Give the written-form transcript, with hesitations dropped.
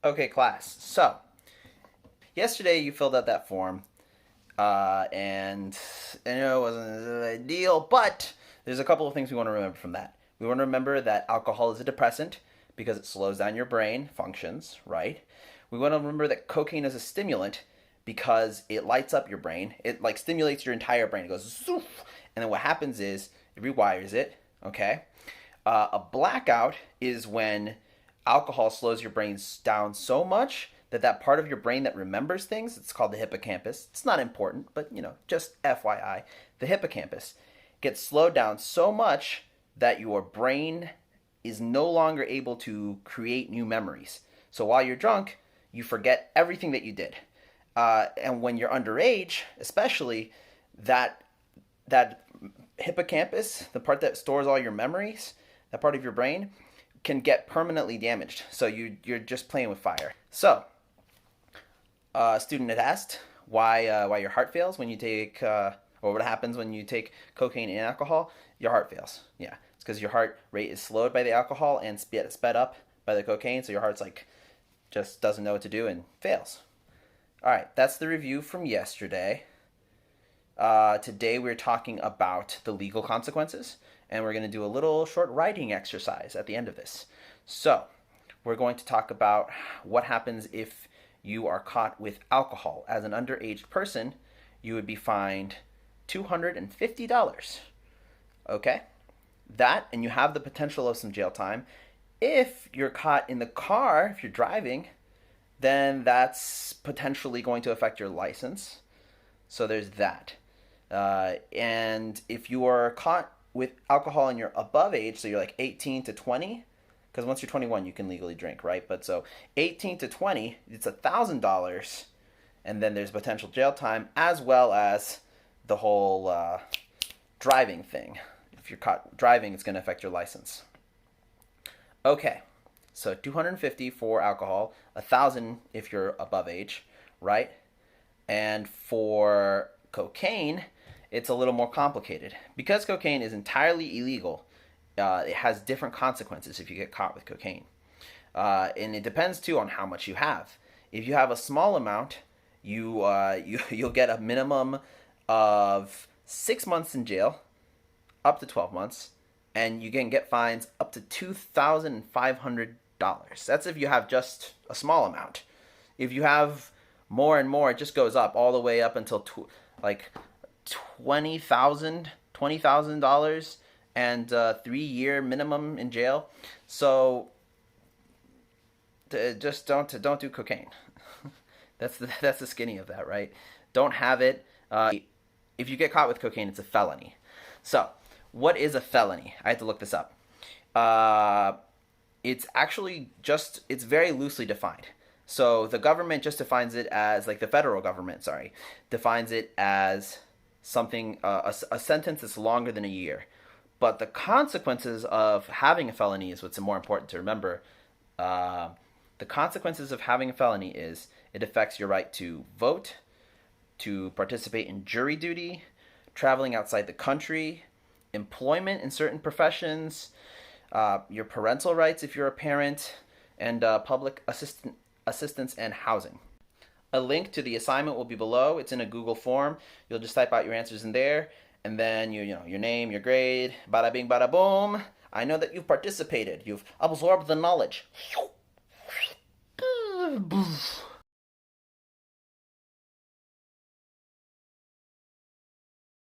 Okay, class. So, yesterday you filled out that form, and I know it wasn't ideal, but there's a couple of things we want to remember from that. We want to remember that alcohol is a depressant because it slows down your brain functions, right? We want to remember that cocaine is a stimulant because it lights up your brain. It like stimulates your entire brain. It goes zoof, and then what happens is it rewires it. Okay. A blackout is when alcohol slows your brain down so much that that part of your brain that remembers things, it's called the hippocampus. It's not important, but just FYI, the hippocampus gets slowed down so much that your brain is no longer able to create new memories. So while you're drunk, you forget everything that you did. And when you're underage, especially, that that hippocampus, the part that stores all your memories, that part of your brain, can get permanently damaged. So you're just playing with fire. So, a student had asked why your heart fails when you take or what happens when you take cocaine and alcohol. Your heart fails. Yeah, it's because your heart rate is slowed by the alcohol and sped up by the cocaine. So your heart's like just doesn't know what to do and fails. All right, that's the review from yesterday. Today we're talking about the legal consequences, and we're going to do a little short writing exercise at the end of this. So, we're going to talk about what happens if you are caught with alcohol. As an underage person, you would be fined $250. Okay? That, and you have the potential of some jail time. If you're caught in the car, if you're driving, then that's potentially going to affect your license. So there's that. And if you are caught with alcohol and you're above age, so you're like 18 to 20, because once you're 21 you can legally drink, right? But so 18 to 20, it's $1,000, and then there's potential jail time as well as the whole driving thing. If you're caught driving, it's going to affect your license. Okay, so 250 for alcohol, 1,000 if you're above age, right? And for cocaine, it's a little more complicated. Because cocaine is entirely illegal, it has different consequences if you get caught with cocaine. And it depends, too, on how much you have. If you have a small amount, you'll get a minimum of 6 months in jail, up to 12 months, and you can get fines up to $2,500. That's if you have just a small amount. If you have more and more, it just goes up all the way up until like $20,000 and 3-year minimum in jail. So just don't do cocaine. that's the skinny of that, right? Don't have it. If you get caught with cocaine, it's a felony. So what is a felony? I had to look this up. It's actually it's very loosely defined. So the government just defines it as, like the federal government, defines it as something, a sentence that's longer than a year. But the consequences of having a felony is what's more important to remember. The consequences of having a felony is it affects your right to vote, to participate in jury duty, traveling outside the country, employment in certain professions, your parental rights if you're a parent, and public assistance and housing. A link to the assignment will be below. It's in a Google form. You'll just type out your answers in there, and then your name, your grade, bada bing, bada boom. I know that you've participated. You've absorbed the knowledge.